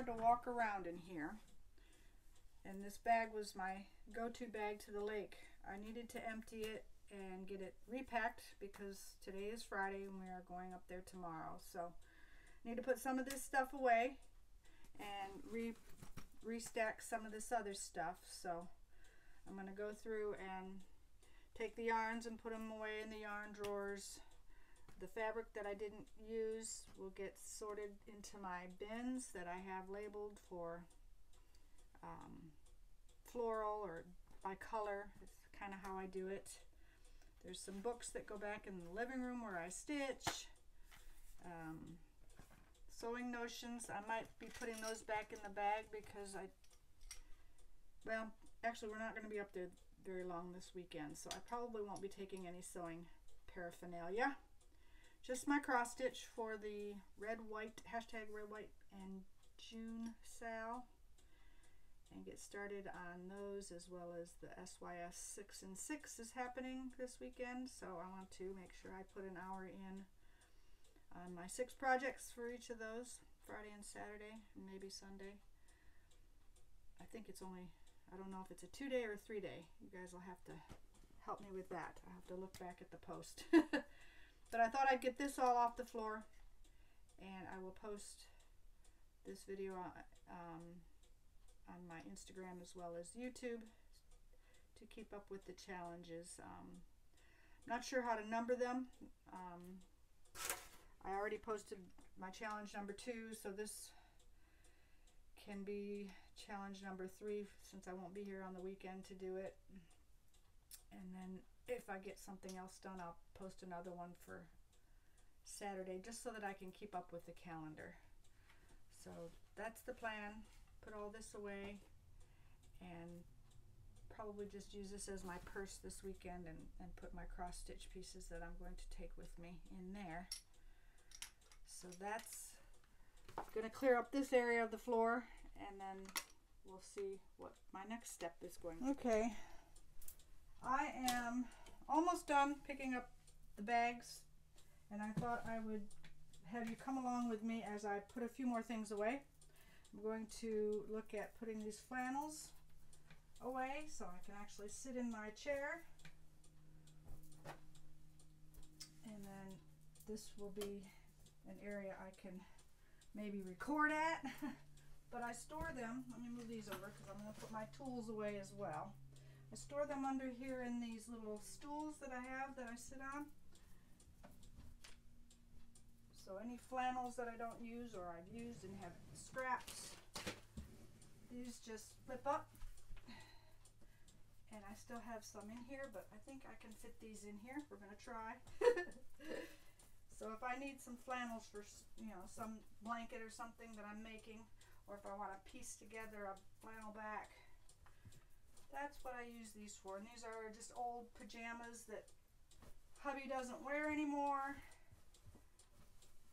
hard to walk around in here. And this bag was my go-to bag to the lake. I needed to empty it and get it repacked because today is Friday and we are going up there tomorrow. So I need to put some of this stuff away and restack some of this other stuff. So I'm going to go through and take the yarns and put them away in the yarn drawers. The fabric that I didn't use will get sorted into my bins that I have labeled for floral or by color. It's kind of how I do it. There's some books that go back in the living room where I stitch. Sewing notions, I might be putting those back in the bag because well, actually we're not going to be up there very long this weekend, so I probably won't be taking any sewing paraphernalia. Just my cross stitch for the red, white, hashtag red, white, and June sale. And get started on those, as well as the SYS 6 and 6 is happening this weekend. So I want to make sure I put an hour in on my 6 projects for each of those, Friday and Saturday, and maybe Sunday. I think it's only, I don't know if it's a 2-day or a 3-day. You guys will have to help me with that. I have to look back at the post. But I thought I'd get this all off the floor, and I will post this video on my Instagram as well as YouTube to keep up with the challenges. Not sure how to number them. I already posted my challenge number 2, so this can be challenge number 3 since I won't be here on the weekend to do it. And then if I get something else done, I'll post another one for Saturday just so that I can keep up with the calendar. So that's the plan. Put all this away and probably just use this as my purse this weekend and put my cross stitch pieces that I'm going to take with me in there. So that's going to clear up this area of the floor, and then we'll see what my next step is going to be. Okay, I am almost done picking up the bags, and I thought I would have you come along with me as I put a few more things away. I'm going to look at putting these flannels away so I can actually sit in my chair. And then this will be an area I can maybe record at. But I store them, let me move these over because I'm going to put my tools away as well. I store them under here in these little stools that I have that I sit on. So any flannels that I don't use or I've used and have scraps, these just flip up. And I still have some in here, but I think I can fit these in here. We're going to try. So if I need some flannels for, you know, some blanket or something that I'm making, or if I want to piece together a flannel back, that's what I use these for. And these are just old pajamas that hubby doesn't wear anymore,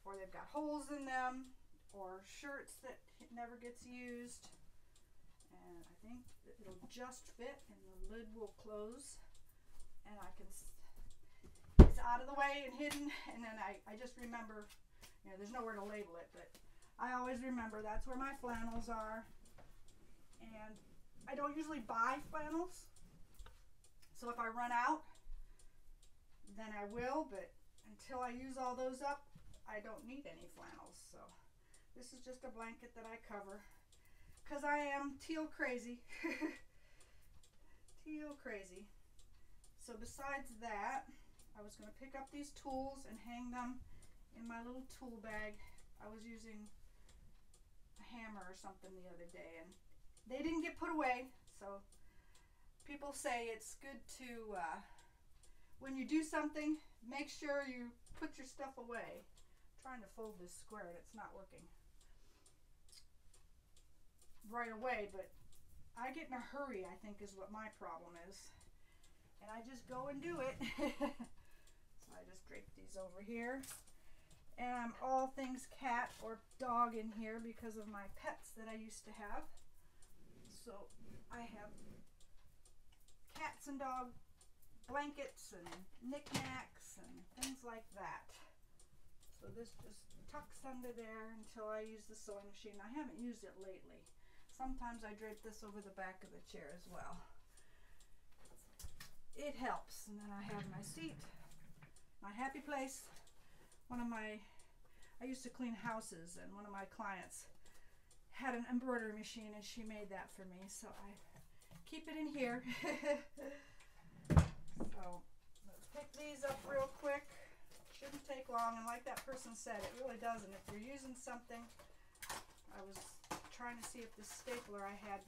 or they've got holes in them, or shirts that never gets used. And I think it'll just fit and the lid will close, and I can, it's out of the way and hidden, and then I just remember, you know, there's nowhere to label it, but I always remember that's where my flannels are. And I don't usually buy flannels, so if I run out, then I will, but until I use all those up, I don't need any flannels. So this is just a blanket that I cover because I am teal crazy. Teal crazy. So besides that, I was going to pick up these tools and hang them in my little tool bag. I was using a hammer or something the other day, and they didn't get put away. So people say it's good to, when you do something, make sure you put your stuff away. I'm trying to fold this square and it's not working right away, but I get in a hurry, I think, is what my problem is. And I just go and do it. So I just drape these over here. And I'm all things cat or dog in here because of my pets that I used to have. So I have cats and dog blankets and knickknacks and things like that. So this just tucks under there until I use the sewing machine. I haven't used it lately. Sometimes I drape this over the back of the chair as well. It helps. And then I have my seat, my happy place. I used to clean houses, and one of my clients had an embroidery machine, and she made that for me, so I keep it in here. So let's pick these up real quick. Shouldn't take long, and like that person said, it really doesn't. If you're using something, I was trying to see if this stapler I had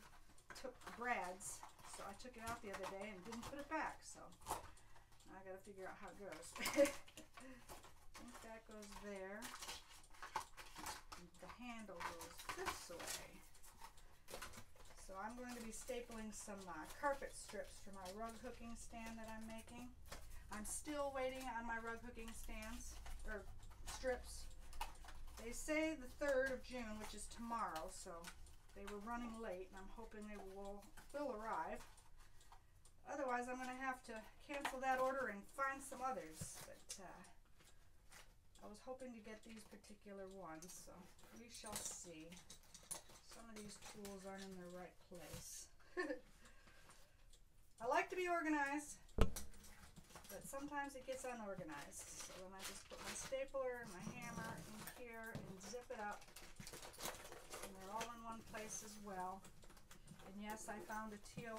took brads, so I took it out the other day and didn't put it back, so now I gotta figure out how it goes. I think that goes there. The handle goes this way. So I'm going to be stapling some carpet strips for my rug hooking stand that I'm making. I'm still waiting on my rug hooking stands, or strips. They say the 3rd of June, which is tomorrow, so they were running late, and I'm hoping they will arrive. Otherwise, I'm going to have to cancel that order and find some others. But I was hoping to get these particular ones, so we shall see. Some of these tools aren't in their right place. I like to be organized, but sometimes it gets unorganized. So then I just put my stapler and my hammer in here and zip it up. And they're all in one place as well. And yes, I found a teal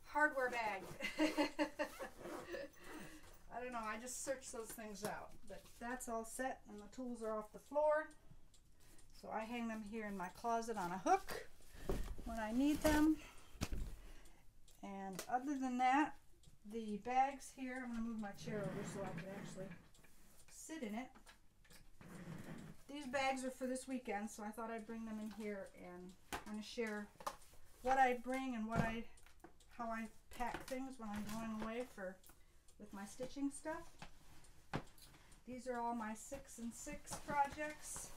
hardware bag. I don't know, I just searched those things out. But that's all set, and the tools are off the floor. So I hang them here in my closet on a hook when I need them. And other than that, the bags here, I'm going to move my chair over so I can actually sit in it. These bags are for this weekend, so I thought I'd bring them in here and kind of share what I bring and how I pack things when I'm going away with my stitching stuff. These are all my 6 and 6 projects.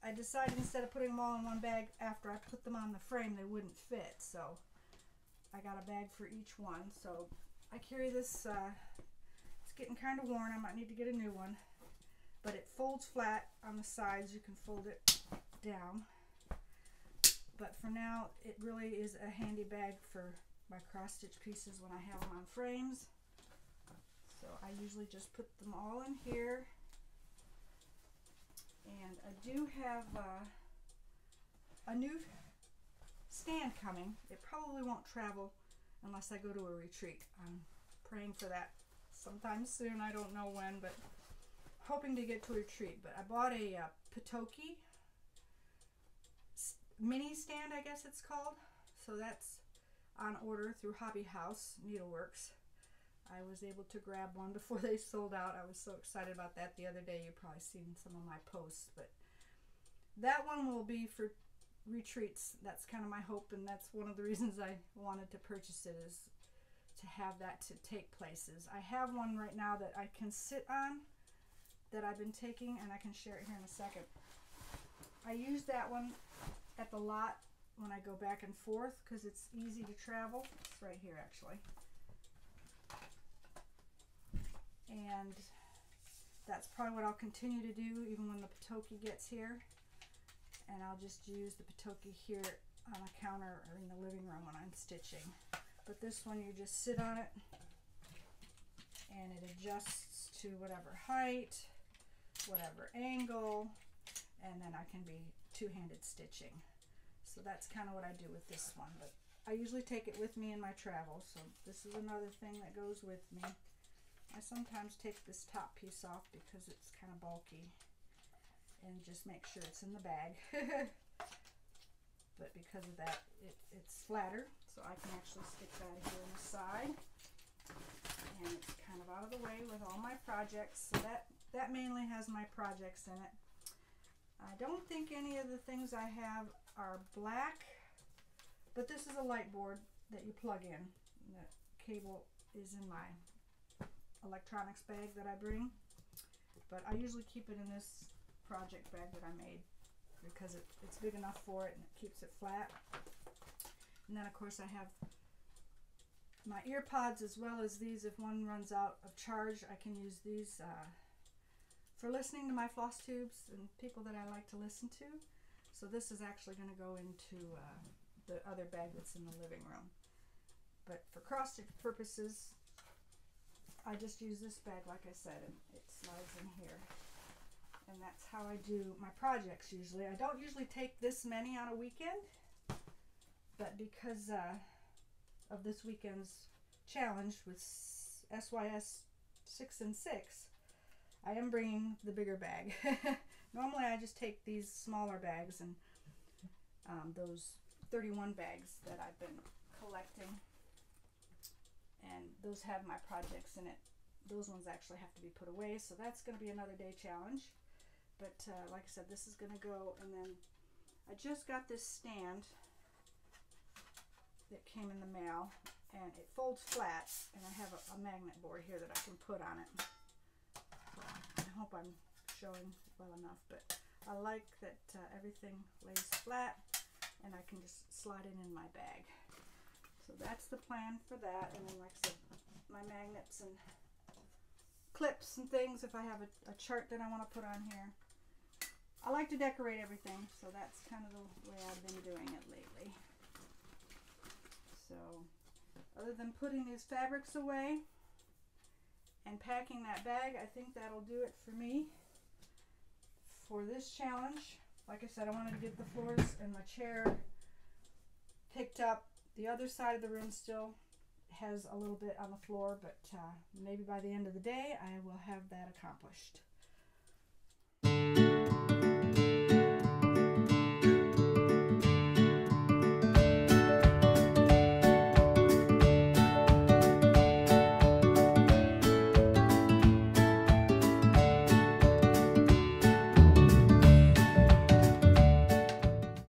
I decided instead of putting them all in one bag, after I put them on the frame, they wouldn't fit, so I got a bag for each one. So I carry this, it's getting kind of worn. I might need to get a new one, but it folds flat on the sides. You can fold it down, but for now it really is a handy bag for my cross stitch pieces when I have them on frames. So I usually just put them all in here. And I do have a new stand coming. It probably won't travel unless I go to a retreat. I'm praying for that sometime soon. I don't know when, but hoping to get to a retreat. But I bought a Patoki mini stand, I guess it's called. So that's on order through Hobby House Needleworks. I was able to grab one before they sold out. I was so excited about that the other day. You've probably seen some of my posts, but that one will be for retreats. That's kind of my hope, and that's one of the reasons I wanted to purchase it, is to have that to take places. I have one right now that I can sit on that I've been taking, and I can share it here in a second. I use that one at the lot when I go back and forth because it's easy to travel. It's right here actually. And that's probably what I'll continue to do even when the Patoki gets here. And I'll just use the Patoki here on a counter or in the living room when I'm stitching. But this one, you just sit on it and it adjusts to whatever height, whatever angle, and then I can be two-handed stitching. So that's kind of what I do with this one. But I usually take it with me in my travels. So this is another thing that goes with me. I sometimes take this top piece off because it's kind of bulky and just make sure it's in the bag. But because of that, it's flatter, so I can actually stick that here on the side. And it's kind of out of the way with all my projects. So that mainly has my projects in it. I don't think any of the things I have are black, but this is a light board that you plug in. The cable is in my electronics bag that I bring, but I usually keep it in this project bag that I made because it's big enough for it and it keeps it flat. And then of course I have my ear pods as well as these. If one runs out of charge, I can use these for listening to my floss tubes and people that I like to listen to. So this is actually going to go into the other bag that's in the living room. But for cross stitch purposes, I just use this bag, like I said, and it slides in here. And that's how I do my projects usually. I don't usually take this many on a weekend, but because of this weekend's challenge with SYS 6 and 6, I am bringing the bigger bag. Normally I just take these smaller bags and those 31 bags that I've been collecting, and those have my projects in it. Those ones actually have to be put away, so that's going to be another day challenge. But like I said, this is going to go, and then I just got this stand that came in the mail, and it folds flat, and I have a magnet board here that I can put on it. So I hope I'm showing well enough, but I like that everything lays flat and I can just slide it in my bag. So that's the plan for that. And then, like I said, my magnets and clips and things if I have a chart that I want to put on here. I like to decorate everything, so that's kind of the way I've been doing it lately. So other than putting these fabrics away and packing that bag, I think that'll do it for me for this challenge. Like I said, I wanted to get the floors and my chair picked up. The other side of the room still has a little bit on the floor, but maybe by the end of the day I will have that accomplished.